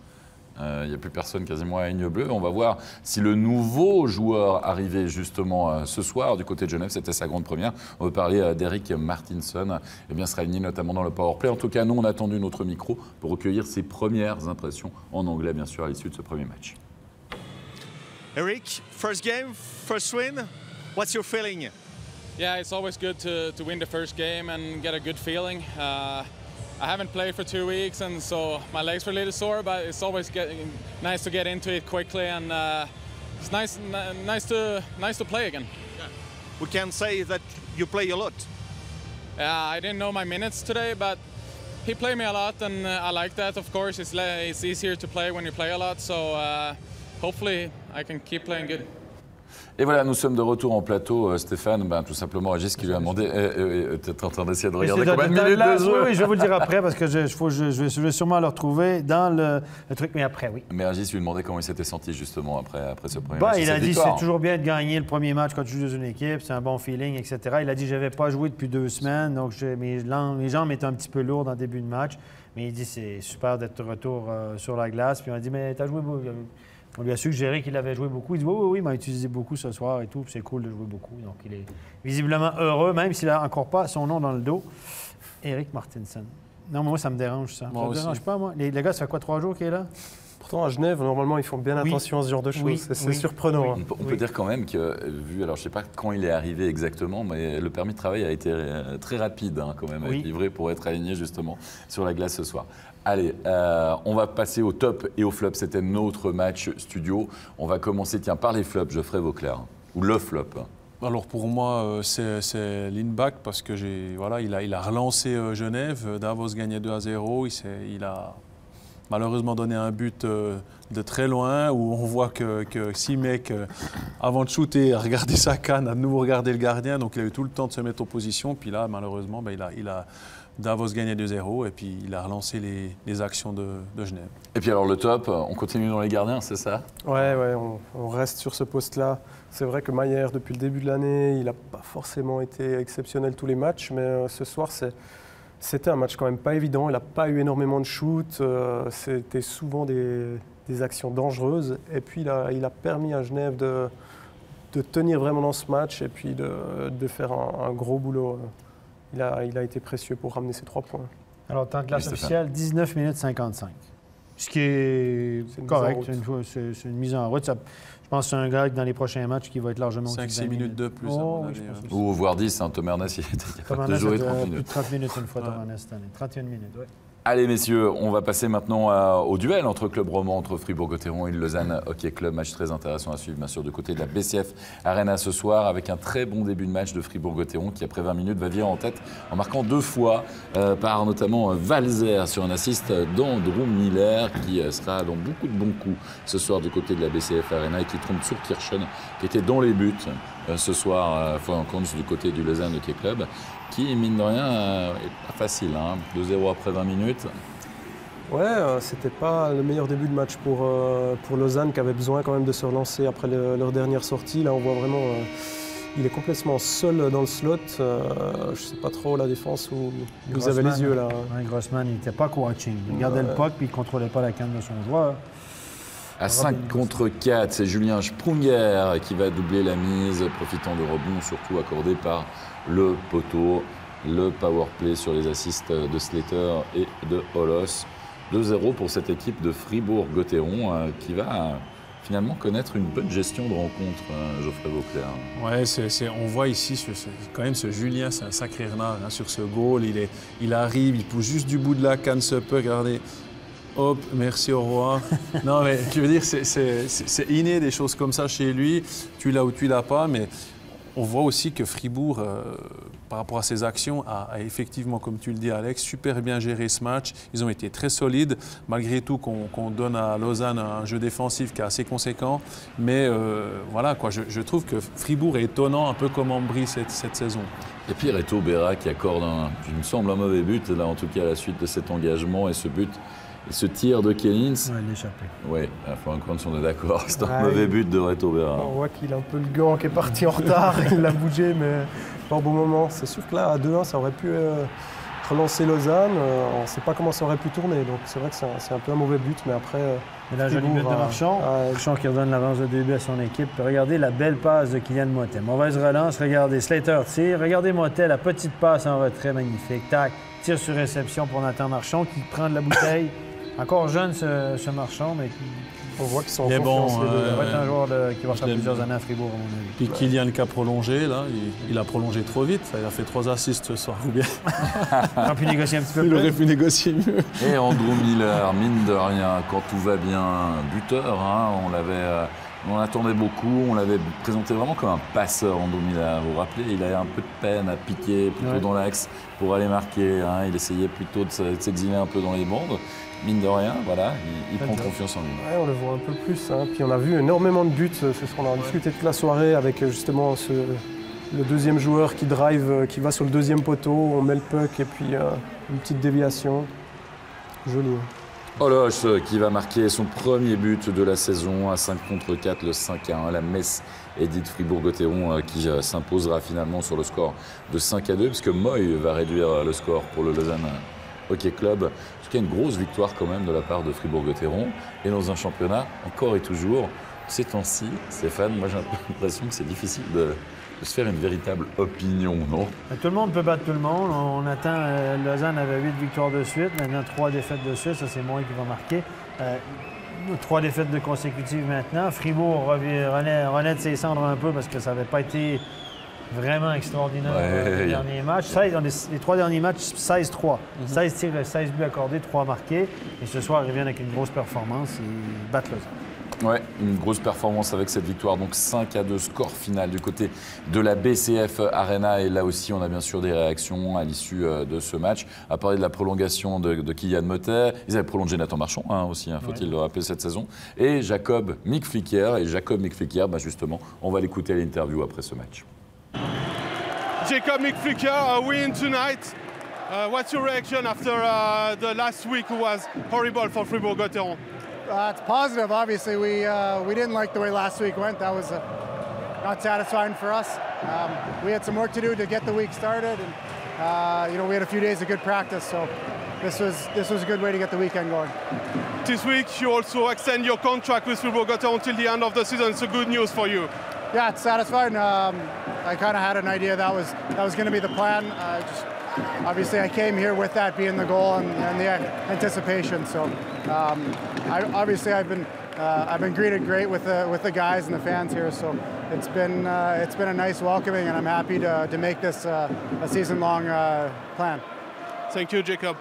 A: Il n'y a plus personne quasiment à ligne bleue. On va voir si le nouveau joueur arrivé justement ce soir du côté de Genève, c'était sa grande première. On veut parler d'Eric Martinson, sera aligné notamment dans le powerplay. En tout cas, nous, on a attendu notre micro pour recueillir ses premières impressions en anglais, bien sûr, à l'issue de ce premier match.
E: Eric, first game, first win. What's your feeling?
F: Yeah, it's always good to win the first game and get a good feeling. I haven't played for 2 weeks, and so my legs were a little sore, but it's always nice to get into it quickly, and it's nice to play again.
E: Yeah. We can say that you play a lot.
F: I didn't know my minutes today, but he played me a lot, and I like that. Of course, it's easier to play when you play a lot, so hopefully I can keep playing good.
A: Et voilà, nous sommes de retour en plateau. Stéphane, tout simplement, Régis qui lui a demandé. Tu es en train d'essayer de regarder combien de minutes de jeu.
D: Oui, je vais vous le dire après parce que je vais sûrement le retrouver dans le truc, mais après, oui.
A: Mais Régis lui demandait comment il s'était senti justement après ce premier match.
D: Il a dit c'est toujours bien de gagner le premier match quand tu joues dans une équipe, c'est un bon feeling, etc. Il a dit je n'avais pas joué depuis 2 semaines, donc mes jambes étaient un petit peu lourdes en début de match. Mais il dit c'est super d'être de retour sur la glace. Puis on a dit mais tu as joué beaucoup. On lui a suggéré qu'il avait joué beaucoup. Il dit oui, il m'a utilisé beaucoup ce soir et tout. C'est cool de jouer beaucoup. Donc il est visiblement heureux, même s'il n'a encore pas son nom dans le dos. Eric Martinson. Non, moi, ça me dérange, ça.
C: Moi
D: ça me dérange pas, moi. Les gars, ça fait quoi, 3 jours qu'il est là?
B: Pourtant, à Genève, normalement, ils font bien attention à ce genre de choses. C'est surprenant.
A: Oui. On peut dire quand même que, alors je ne sais pas quand il est arrivé exactement, mais le permis de travail a été très rapide quand même, à être livré pour être aligné justement sur la glace ce soir. Allez, on va passer au top et au flop. C'était notre match studio. On va commencer par les flops, Geoffrey Vauclair, ou le flop.
C: Alors pour moi, c'est Lindback parce que il a relancé Genève. Davos gagnait 2-0. Il a malheureusement donné un but de très loin où on voit que Simek, avant de shooter, a regardé sa canne, a de nouveau regardé le gardien. Donc il a eu tout le temps de se mettre en position. Puis là, malheureusement, Davos gagnait 2-0 et puis il a relancé les actions de Genève. Et
A: puis alors le top, on continue dans les gardiens, c'est ça?
B: Ouais, on reste sur ce poste-là. C'est vrai que Mayer, depuis le début de l'année, il n'a pas forcément été exceptionnel tous les matchs, mais ce soir, c'était un match quand même pas évident. Il n'a pas eu énormément de shoots, c'était souvent des actions dangereuses. Et puis il a permis à Genève de tenir vraiment dans ce match et puis de faire un gros boulot. Il a été précieux pour ramener ces 3 points.
D: Alors, temps de glace officiel, 19 minutes 55. Ce qui est
B: C'est une
D: correct.
B: mise en route.
D: C'est une mise en route. Je pense que c'est un gars dans les prochains matchs qui va être largement...
C: 5-6 minutes de plus, à mon avis.
A: Ou voire 10, hein, Tom Ernest, il était capable de jouer 30
D: plus
A: minutes.
D: de 30 minutes une fois, Tom Ernest, cette année. 31 minutes, oui.
A: Allez messieurs, on va passer maintenant au duel entre club roman, entre Fribourg-Gotteron et le Lausanne Hockey Club. Match très intéressant à suivre bien sûr du côté de la BCF Arena ce soir avec un très bon début de match de Fribourg-Gotteron qui après 20 minutes va virer en tête en marquant 2 fois par notamment Valzer sur un assist d'Andrew Miller qui sera dans beaucoup de bons coups ce soir du côté de la BCF Arena et qui trompe sur Kirchen qui était dans les buts ce soir en compte du côté du Lausanne Hockey Club qui mine de rien est pas facile, hein. 2-0 après 20 minutes.
B: Ouais, c'était pas le meilleur début de match pour Lausanne qui avait besoin quand même de se relancer après leur dernière sortie. Là on voit vraiment il est complètement seul dans le slot. Je sais pas trop la défense où vous avez les yeux là.
D: Ouais, Grossman il n'était pas coaching. Il gardait le puck puis il ne contrôlait pas la canne de son joueur.
A: À 5 contre 4, c'est Julien Sprunger qui va doubler la mise, profitant de rebonds surtout accordés par le poteau. Le power play sur les assists de Slater et de Holos. 2-0 pour cette équipe de Fribourg-Gotteron qui va finalement connaître une bonne gestion de rencontre, Geoffrey Vauclair.
C: Ouais, on voit ici quand même ce Julien, c'est un sacré renard hein, sur ce goal. Il arrive, il pousse juste du bout de la canne ce peu, regardez. Hop, merci, au revoir. Non, mais je veux dire, c'est inné des choses comme ça chez lui. Tu l'as ou tu l'as pas, mais on voit aussi que Fribourg, par rapport à ses actions, a effectivement, comme tu le dis, Alex, super bien géré ce match. Ils ont été très solides, malgré tout qu'on donne à Lausanne un jeu défensif qui est assez conséquent. Mais voilà, quoi, je trouve que Fribourg est étonnant, un peu comme Ambry cette saison.
A: Et puis Reto Berra qui accorde, il me semble, un mauvais but, là, en tout cas à la suite de cet engagement et ce but. Et ce tir de Kellins.
D: Ouais, il est échappé.
A: Oui, il faut un si on est d'accord. C'est un mauvais but de Reto Berra.
B: On voit qu'il a un peu le gant qui est parti en retard, il l'a bougé, mais pas au bon moment. C'est sûr que là, à 2-1, ça aurait pu relancer Lausanne. On ne sait pas comment ça aurait pu tourner. Donc c'est vrai que c'est un peu un mauvais but, mais après.
D: Et là, joli but de Marchand. Marchand qui redonne l'avance de début à son équipe. Regardez la belle passe de Kylian Motet. Mauvaise relance, regardez Slater tire. Regardez Motet, la petite passe en retrait magnifique. Tac, tire sur réception pour Nathan Marchand qui prend de la bouteille. Encore jeune ce Marchand, mais
B: on voit qu'ils sont en
C: confiance.
B: Les deux.
D: Ça va être un joueur qui va faire plusieurs années à Fribourg, à mon avis.
C: Puis Kylian qui a prolongé, là, il a prolongé trop vite. Il a fait 3 assists ce soir, ou bien.
D: Il aurait pu négocier un petit peu plus.
C: Il aurait pu négocier mieux.
A: Et Andrew Miller, mine de rien, quand tout va bien, buteur, hein, on l'attendait beaucoup, on l'avait présenté vraiment comme un passeur, Andrew Miller. Vous vous rappelez, il avait un peu de peine à piquer plutôt dans l'axe pour aller marquer. Hein, il essayait plutôt de s'exiler un peu dans les bandes. Mine de rien, voilà, il prend confiance en lui.
B: Ouais, on le voit un peu plus. Hein. Puis on a vu énormément de buts. On a discuté toute la soirée avec justement le deuxième joueur qui drive, qui va sur le deuxième poteau. On met le puck et puis une petite déviation. Joli. Hein.
A: Holos qui va marquer son premier but de la saison à 5 contre 4, le 5-1. La Metz Edith Fribourg-Gotteron qui s'imposera finalement sur le score de 5-2 puisque Moy va réduire le score pour le Lausanne Hockey Club. En tout cas, une grosse victoire quand même de la part de Fribourg-Gotteron. Et dans un championnat, encore et toujours, ces temps-ci, Stéphane, moi j'ai un peu l'impression que c'est difficile de se faire une véritable opinion, non?
D: Tout le monde peut battre tout le monde. On attend, Lausanne avait 8 victoires de suite, maintenant 3 défaites de suite, ça c'est moi qui va marquer. 3 défaites de consécutives maintenant. Fribourg renaît de ses cendres un peu parce que ça n'avait pas été vraiment extraordinaire les derniers matchs. Les 3 derniers matchs, 16-3. 16 tirs, 16 buts accordés, 3 marqués. Et ce soir, ils reviennent avec une grosse performance et battent Lausanne.
A: Ouais, une grosse performance avec cette victoire. Donc 5-2 score final du côté de la BCF Arena. Et là aussi, on a bien sûr des réactions à l'issue de ce match. À parler de la prolongation de Kylian Motet. Ils avaient prolongé Nathan Marchand aussi, faut-il le rappeler, cette saison. Et Jacob Mick-Flicker. Et Jacob Mick-Flicker, justement, on va l'écouter à l'interview après ce match.
G: Jacob Mick-Flicker, a win tonight. What's your reaction after the last week was horrible for Fribourg-Gotteron?
H: It's positive, obviously. We didn't like the way last week went. That was not satisfying for us. We had some work to do to get the week started, and we had a few days of good practice. So this was a good way to get the weekend going.
G: This week you also extend your contract with Fribourg-Gotteron until the end of the season. So good news for you.
H: Yeah, it's satisfying. I kind of had an idea that was going to be the plan. obviously I came here with that being the goal and the anticipation. So I've been greeted great with the guys and the fans here. So it's been a nice welcoming, and I'm happy to make this a season-long plan.
G: Thank you, Jacob.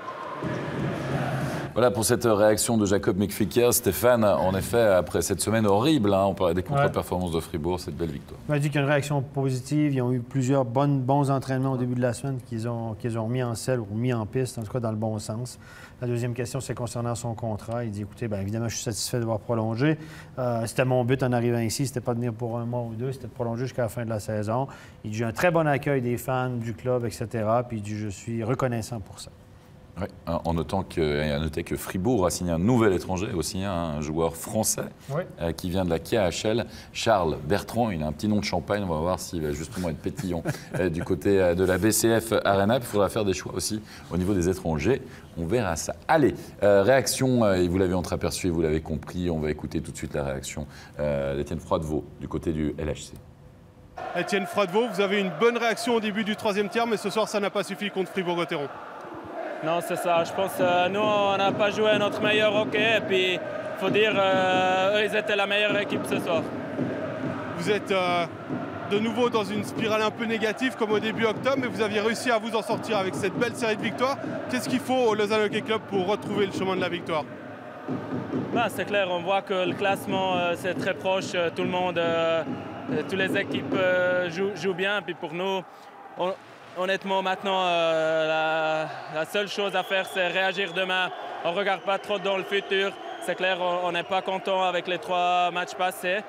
A: Voilà pour cette réaction de Jacob McFicker. Stéphane, en effet, après cette semaine horrible, on parlait des contre-performances de Fribourg, cette belle victoire.
D: On a dit qu'il y a une réaction positive. Ils ont eu plusieurs bons entraînements au début de la semaine qu'ils ont mis en selle ou mis en piste, en tout cas dans le bon sens. La deuxième question, c'est concernant son contrat. Il dit, écoutez, bien évidemment, je suis satisfait de voir prolonger. C'était mon but en arrivant ici. C'était pas de venir pour un mois ou deux, c'était de prolonger jusqu'à la fin de la saison. Il dit, j'ai un très bon accueil des fans, du club, etc. Puis il dit, je suis reconnaissant pour ça.
A: Oui, en notant à noter que Fribourg a signé un nouvel étranger, aussi un joueur français qui vient de la KHL, Charles Bertrand. Il a un petit nom de champagne, on va voir s'il va justement être pétillant du côté de la BCF Arena. Il faudra faire des choix aussi au niveau des étrangers. On verra ça. Allez, réaction, et vous l'avez entreaperçu et vous l'avez compris, on va écouter tout de suite la réaction d'Étienne Froidevaux du côté du LHC.
G: Étienne Froidevaux, vous avez une bonne réaction au début du troisième tiers, mais ce soir ça n'a pas suffi contre Fribourg-Gotteron.
I: Non, c'est ça. Je pense que nous, on n'a pas joué notre meilleur hockey. Et puis, il faut dire, eux, ils étaient la meilleure équipe ce soir.
G: Vous êtes de nouveau dans une spirale un peu négative comme au début octobre, mais vous aviez réussi à vous en sortir avec cette belle série de victoires. Qu'est-ce qu'il faut au Lausanne Hockey Club pour retrouver le chemin de la victoire?
I: C'est clair, on voit que le classement, c'est très proche. Tout le monde, toutes les équipes jouent bien. Puis pour nous, honnêtement, maintenant, la seule chose à faire, c'est réagir demain. On ne regarde pas trop dans le futur. C'est clair, on n'est pas content avec les 3 matchs passés.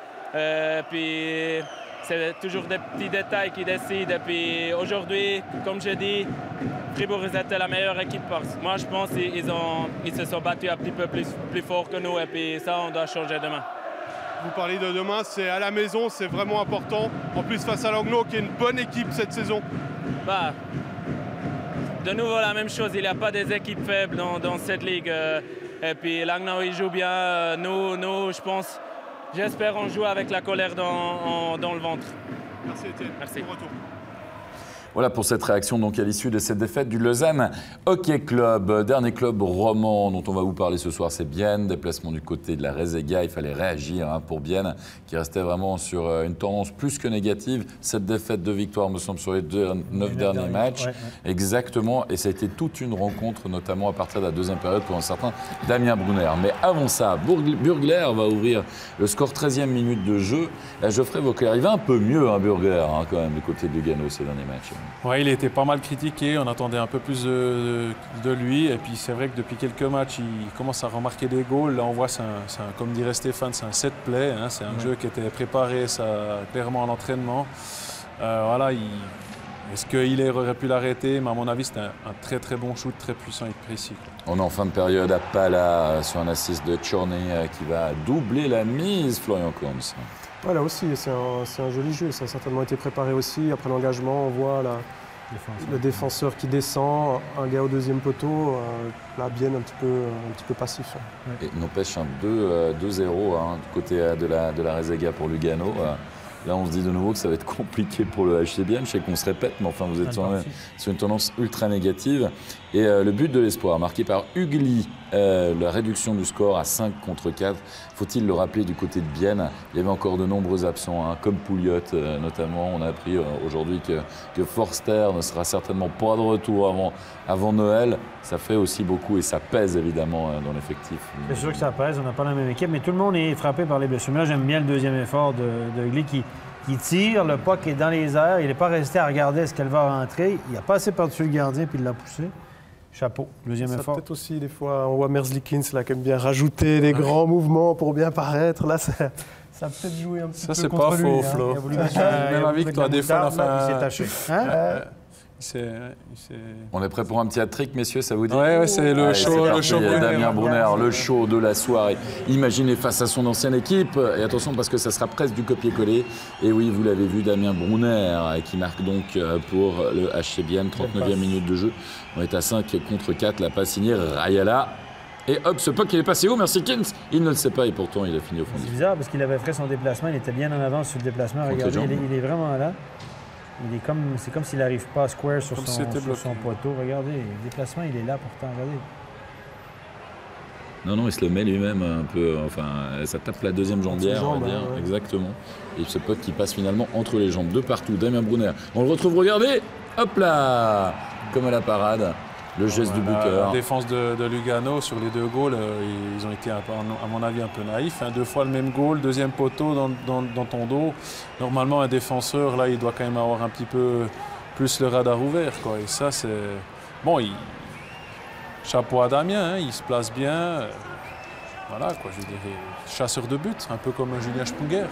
I: Puis, c'est toujours des petits détails qui décident. Et puis, aujourd'hui, comme je dis, Fribourg, ils étaient la meilleure équipe. Moi, je pense qu'ils se sont battus un petit peu plus fort que nous. Et puis, ça, on doit changer demain.
G: Vous parlez de demain, c'est à la maison, c'est vraiment important. En plus, face à Langnau, qui est une bonne équipe cette saison.
I: De nouveau, la même chose. Il n'y a pas des équipes faibles dans cette ligue. Et puis, Langnau, il joue bien. Nous, je pense, j'espère on joue avec la colère dans le ventre.
G: Merci, Étienne.
I: Merci.
G: Bon retour.
A: Voilà pour cette réaction donc à l'issue de cette défaite du Lausanne Hockey Club. Dernier club roman dont on va vous parler ce soir, c'est Bienne. Déplacement du côté de la Rezega. Il fallait réagir pour Bienne, qui restait vraiment sur une tendance plus que négative. Cette défaite de victoire, me semble, sur les 9 derniers matchs. Exactement. Et ça a été toute une rencontre, notamment à partir de la deuxième période pour un certain Damien Brunner. Mais avant ça, Burgler va ouvrir le score 13e minute de jeu. Geoffrey Vauclair, il va un peu mieux, Burgler, quand même, du côté de Lugano ces derniers matchs.
C: Oui, il a été pas mal critiqué, on attendait un peu plus de lui. Et puis c'est vrai que depuis quelques matchs, il commence à remarquer des goals. Là, on voit, comme dirait Stéphane, c'est un set play. C'est un jeu qui était préparé clairement à l'entraînement. Est-ce qu'il aurait pu l'arrêter? Mais à mon avis, c'était un très très bon shoot, très puissant et précis.
A: On est en fin de période à Pala sur un assist de Chorney qui va doubler la mise, Florian Korns.
B: Ouais, là aussi, c'est un joli jeu. Ça a certainement été préparé aussi. Après l'engagement, on voit le défenseur qui descend, un gars au deuxième poteau, là, bien un petit peu passif.
A: Et n'empêche un 2-0 du côté de la Rezega pour Lugano. Là, on se dit de nouveau que ça va être compliqué pour le HC Bienne. Je sais qu'on se répète, mais enfin, vous êtes sur une tendance ultra négative. Et le but de l'espoir, marqué par Ugly, la réduction du score à 5 contre 4. Faut-il le rappeler du côté de Bienne, il y avait encore de nombreux absents, comme Pouliot notamment. On a appris aujourd'hui que Forster ne sera certainement pas de retour avant Noël. Ça fait aussi beaucoup et ça pèse évidemment dans l'effectif.
D: C'est sûr que ça pèse, on n'a pas la même équipe, mais tout le monde est frappé par les blessures. Là, j'aime bien le deuxième effort de Ugly qui tire, le puck est dans les airs, il n'est pas resté à regarder est-ce qu'elle va rentrer. Il a passé par-dessus le gardien puis il l'a poussé. Chapeau, deuxième effort.
B: Peut-être aussi, des fois, on voit Merzlikins là, qui aime bien rajouter des grands mouvements pour bien paraître. Là, ça a peut-être joué un petit peu contre lui.
C: Ça, c'est pas faux, Flo.
D: Même
C: avec toi, des fois,
D: il s'est taché.
A: On est prêt pour un petit hat-trick, messieurs, ça vous dit?
C: Oui, c'est le show Brunner.
A: Damien Brunner, le show de la soirée. Imaginez face à son ancienne équipe. Et attention, parce que ça sera presque du copier-coller. Et oui, vous l'avez vu, Damien Brunner, qui marque donc pour le HC Bienne, 39e minute de jeu. On est à 5 contre 4, la passe signée Rayala. Et hop, ce puck, il est passé où? Merci Kins. Il ne le sait pas et pourtant, il a fini au fond.
D: C'est bizarre parce qu'il avait fait son déplacement, il était bien en avance sur le déplacement. Regardez, il est vraiment là. c'est comme s'il n'arrive pas square sur
C: Comme
D: son
C: c'était bloqué.
D: poteau. Regardez, le déplacement, il est là pourtant. Regardez.
A: Non, il se le met lui-même un peu. Enfin, ça tape la deuxième jambière, on va dire.
B: Ouais.
A: Exactement. Et ce puck qui passe finalement entre les jambes de partout. Damien Brunner. On le retrouve, regardez. Hop là. Comme à la parade. Le geste du buteur.
C: La défense de Lugano sur les 2 goals, ils ont été, à mon avis, un peu naïfs. 2 fois le même goal, deuxième poteau dans ton dos. Normalement, un défenseur, là, il doit quand même avoir un petit peu plus le radar ouvert, quoi. Et ça, c'est... Bon, chapeau à Damien, il se place bien. Voilà, quoi, je dirais, chasseur de but, un peu comme Julien Sprunger.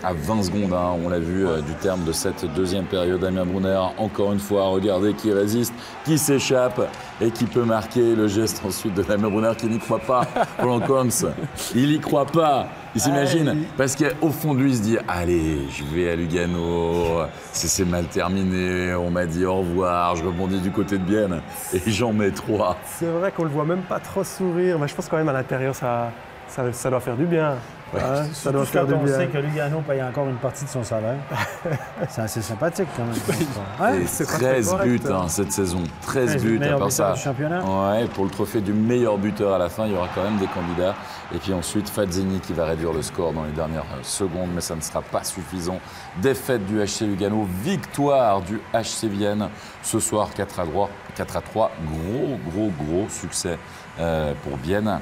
A: À 20 secondes, on l'a vu, du terme de cette deuxième période, Damien Brunner, encore une fois, regardez qui résiste, qui s'échappe et qui peut marquer. Le geste ensuite de Damien Brunner qui n'y croit pas, Roland Combs. Il n'y croit pas, il s'imagine, parce qu'au fond de lui, il se dit « Allez, je vais à Lugano, c'est mal terminé, on m'a dit au revoir, je rebondis du côté de Bienne et j'en mets 3. »
B: C'est vrai qu'on le voit même pas trop sourire, mais je pense quand même à l'intérieur, ça doit faire du bien. Hein, ça doit faire du
D: On
B: bien.
D: sait que Lugano paye encore une partie de son salaire. C'est assez sympathique quand même.
A: Et
B: c'est pas
A: 13
B: très
A: buts
B: correct,
A: cette saison. 13 buts, à
D: meilleur
A: part
D: buteur
A: ça.
D: du championnat.
A: Ouais, pour le trophée du meilleur buteur à la fin, il y aura quand même des candidats. Et puis ensuite, Fazzini qui va réduire le score dans les dernières secondes, mais ça ne sera pas suffisant. Défaite du HC Lugano, victoire du HC Vienne ce soir 4-3. Gros succès pour Vienne.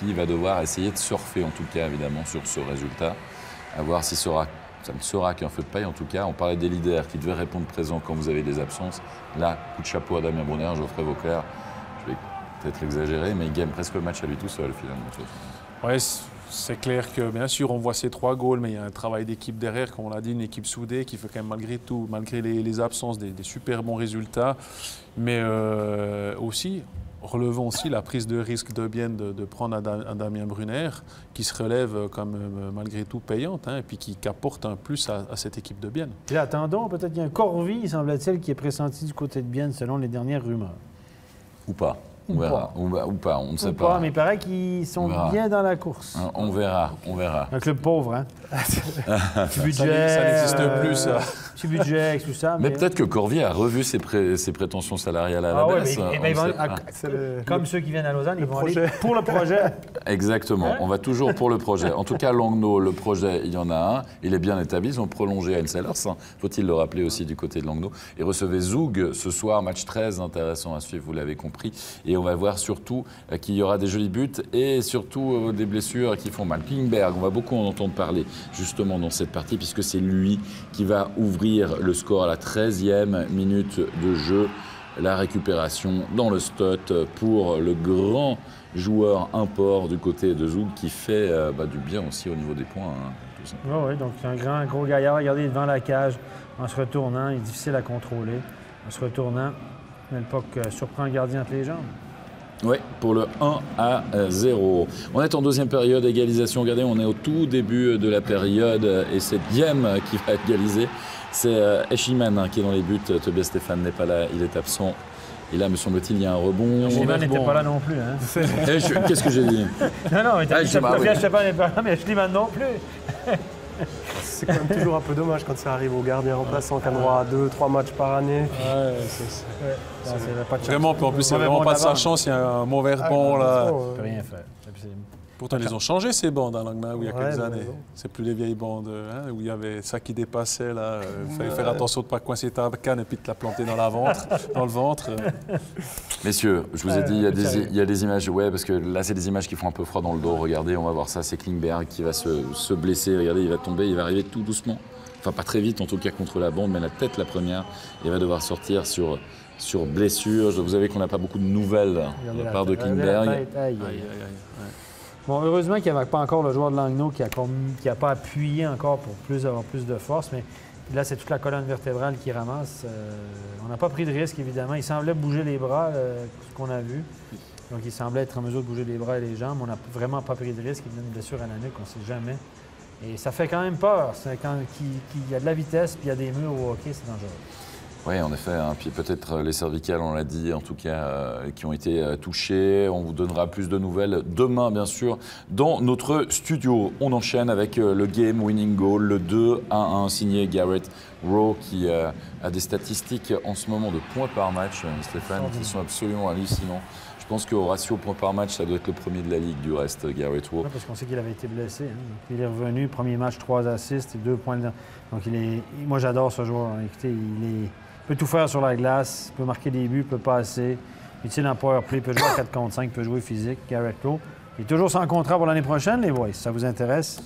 A: Qui va devoir essayer de surfer en tout cas évidemment sur ce résultat, à voir si ça ne sera qu'un feu de paille en tout cas. On parlait des leaders qui devaient répondre présent quand vous avez des absences. Là, coup de chapeau à Damien Brunner, Geoffrey Vauclair, je vais peut-être exagérer, mais il gagne presque le match à lui tout seul finalement.
C: Ouais, c'est clair que bien sûr on voit ces 3 goals, mais il y a un travail d'équipe derrière, comme on l'a dit, une équipe soudée qui fait quand même malgré tout, malgré les absences, des super bons résultats. Mais aussi, relevons aussi la prise de risque de Bienne de prendre un Damien Brunner qui se relève comme malgré tout payante, et puis qui apporte un plus à cette équipe de Bienne.
D: Et là, attendons, peut-être qu'il y a un Corvi, semble-t-il, qui est pressenti du côté de Bienne selon les dernières rumeurs.
A: Ou pas. On verra. Ou pas, on ne sait
D: pas.
A: pas.
D: Mais il paraît qu'ils sont bien dans la course.
A: On verra.
D: Un club pauvre, hein. Petit budget.
C: Ça n'existe plus, ça.
D: Petit budget, tout ça.
A: Mais peut-être que Corvier a revu ses prétentions salariales à la baisse.
D: Comme ceux qui viennent à Lausanne, ils vont aller pour le projet.
A: Exactement. On va toujours pour le projet. En tout cas, Langnau, le projet, il y en a un. Il est bien établi. Ils ont prolongé Heinz Sellers. Faut-il le rappeler aussi du côté de Langnau. Et recevez Zug ce soir. Match très intéressant à suivre, vous l'avez compris. Et on va voir surtout qu'il y aura des jolis buts et surtout des blessures qui font mal. Klingberg, on va beaucoup en entendre parler justement dans cette partie puisque c'est lui qui va ouvrir le score à la 13e minute de jeu. La récupération dans le stot pour le grand joueur import du côté de Zug qui fait du bien aussi au niveau des points.
D: Oui, donc c'est un gros gaillard. Regardez devant la cage en se retournant. Il est difficile à contrôler. En se retournant, mais le puck surprend le gardien entre les jambes.
A: Oui, pour le 1-0. On est en deuxième période, égalisation. Regardez, on est au tout début de la période et c'est Diem qui va égaliser. C'est Eschiman qui est dans les buts. Tobias Stéphane n'est pas là, il est absent. Et là, me semble-t-il, il y a un rebond.
D: Eschiman n'était pas là non plus. Hein.
A: Qu'est-ce que j'ai dit?
D: Non, mais Tobias Stéphane n'est pas là, mais Eschiman non plus.
B: C'est quand même toujours un peu dommage quand ça arrive aux gardiens remplaçants qui a droit à 2-3 matchs par année.
C: Vraiment, en plus, c'est vraiment pas de sa chance. Il y a un mauvais rebond là.
D: On peut rien faire.
C: Pourtant, ils ont changé ces bandes à Langnau il y a quelques années. C'est plus les vieilles bandes où il y avait ça qui dépassait. Là. Il fallait faire attention de ne pas coincer ta canne et puis de la planter dans le ventre.
A: Messieurs, je vous ai dit, il y a des images. Ouais, parce que là, c'est des images qui font un peu froid dans le dos. Regardez, on va voir ça. C'est Klingberg qui va se blesser. Regardez, il va tomber, il va arriver tout doucement. Enfin, pas très vite, en tout cas, contre la bande, mais la tête la première. Il va devoir sortir sur blessure. Vous savez qu'on n'a pas beaucoup de nouvelles de la part de Klingberg.
D: Bon, heureusement qu'il n'y avait pas encore le joueur de Langnau qui n'a pas appuyé encore pour avoir plus de force, mais là, c'est toute la colonne vertébrale qui ramasse. On n'a pas pris de risque, évidemment. Il semblait bouger les bras, ce qu'on a vu. Donc, il semblait être en mesure de bouger les bras et les jambes. On n'a vraiment pas pris de risque. Il y a une blessure à la nuque, on ne sait jamais. Et ça fait quand même peur. C'est quand il y a de la vitesse puis il y a des murs au hockey, c'est dangereux.
A: Oui, en effet. Hein. Puis peut-être les cervicales, on l'a dit, en tout cas, qui ont été touchées. On vous donnera plus de nouvelles demain, bien sûr, dans notre studio. On enchaîne avec le game winning goal, le 2-1-1 signé Garrett Rowe, qui a des statistiques en ce moment de points par match, Stéphane, qui sont absolument hallucinants. Je pense qu'au ratio points par match, ça doit être le premier de la Ligue du reste, Garrett Rowe.
D: Ouais, parce qu'on sait qu'il avait été blessé. Hein. Il est revenu, premier match, 3 assists et 2 points de... Donc moi, j'adore ce joueur. Écoutez, il peut tout faire sur la glace, il peut marquer des buts, il peut passer. Utile en power play, il peut jouer à 4 contre 5, il peut jouer physique. Garrett Rowe. Il est toujours sans contrat pour l'année prochaine, les boys, si ça vous intéresse.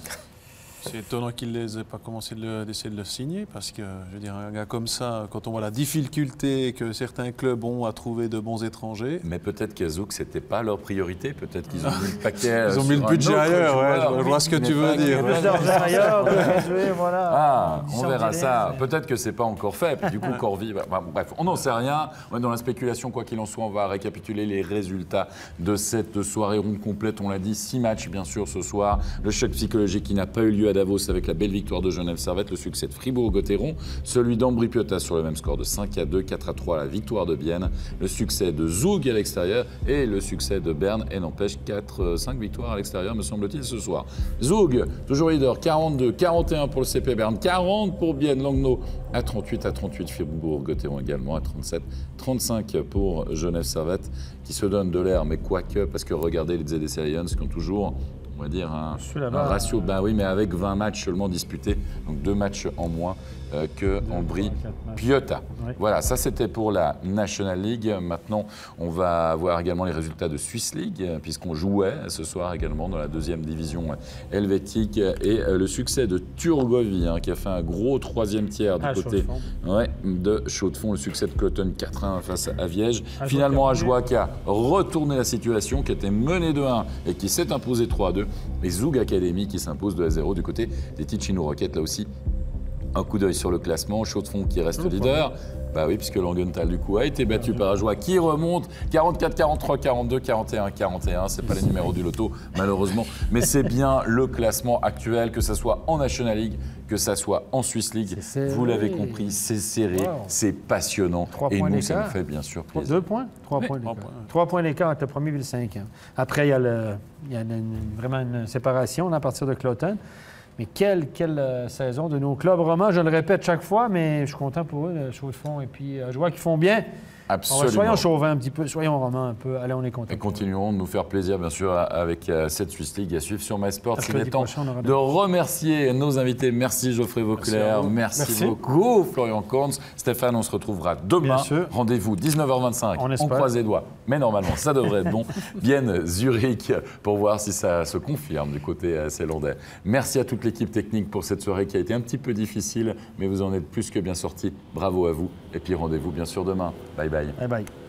C: C'est étonnant qu'il n'ait pas commencé d'essayer de le signer parce que, je veux dire, un gars comme ça, quand on voit la difficulté que certains clubs ont à trouver de bons étrangers...
A: Mais peut-être qu'à Zouk, ce n'était pas leur priorité. Peut-être qu'ils ont mis le paquet
C: Ils ont mis le budget ailleurs, ouais, je vois ce que tu veux dire.
A: Ah, on verra ça. Peut-être que ce n'est pas encore fait. Puis du coup, Corvi... Bref, on n'en sait rien. On est dans la spéculation. Quoi qu'il en soit, on va récapituler les résultats de cette soirée ronde complète. On l'a dit, 6 matchs, bien sûr, ce soir. Le choc psychologique qui n'a pas eu lieu à Davos avec la belle victoire de Genève Servette, le succès de Fribourg-Gotteron, celui d'Ambry-Piotta sur le même score de 5-2, 4-3 la victoire de Bienne, le succès de Zoug à l'extérieur et le succès de Berne, et n'empêche 5 victoires à l'extérieur, me semble-t-il, ce soir. Zoug, toujours leader, 42, 41 pour le CP Berne, 40 pour Bienne, Langnau à 38, Fribourg-Gotteron également à 37, 35 pour Genève Servette, qui se donne de l'air, mais quoique, parce que regardez les ZDC Lions qui ont toujours... On va dire un ratio, ben oui, mais avec 20 matchs seulement disputés, donc 2 matchs en moins que Ambry-Piotta. Oui. Voilà, ça c'était pour la National League. Maintenant, on va voir également les résultats de Swiss League, puisqu'on jouait ce soir également dans la 2e division helvétique, et le succès de Turgovie, qui a fait un gros 3e tiers du côté de Chaux-de-Fonds, le succès de Cloton 4-1 face à Viège. Finalement, Ajoie qui a retourné la situation, qui était menée 2-1 et qui s'est imposé 3-2. Et Zoug Academy qui s'impose 2-0 du côté des Ticino Rockets. Là aussi, un coup d'œil sur le classement. Chaux-de-Fonds qui reste leader. Bah oui, puisque Langenthal, du coup, a été battu par Ajoie qui remonte 44, 43, 42, 41, 41. C'est pas les numéros du loto, malheureusement. Mais c'est bien le classement actuel, que ce soit en National League, que ça soit en Swiss League. Vous l'avez compris, c'est serré, c'est passionnant. Et nous, ça nous fait bien sûr plaisir.
D: 2 points? 3 points d'écart. 3 points d'écart entre le premier et le 5e. Après, il y a vraiment une séparation à partir de Cloton. Mais quelle saison de nos clubs romans. Je le répète chaque fois, mais je suis content pour eux, Chaux-de-Fonds et puis Ajoie qui font bien.
A: Absolument.
D: Soyons chauvins un petit peu, soyons romans un peu. Allez, on est contents.
A: Et continuerons de nous faire plaisir, bien sûr, avec cette Swiss League à suivre sur MySports. Il est temps de remercier nos invités. Merci Geoffrey Vauclair. Merci beaucoup Florian Corns. Stéphane, on se retrouvera demain. Rendez-vous 19h25. On croise les doigts. Mais normalement, ça devrait être bon. Vienne Zurich pour voir si ça se confirme du côté zélandais. Merci à toute l'équipe technique pour cette soirée qui a été un petit peu difficile, mais vous en êtes plus que bien sortis. Bravo à vous. Et puis rendez-vous bien sûr demain. Bye bye.
D: Bye bye.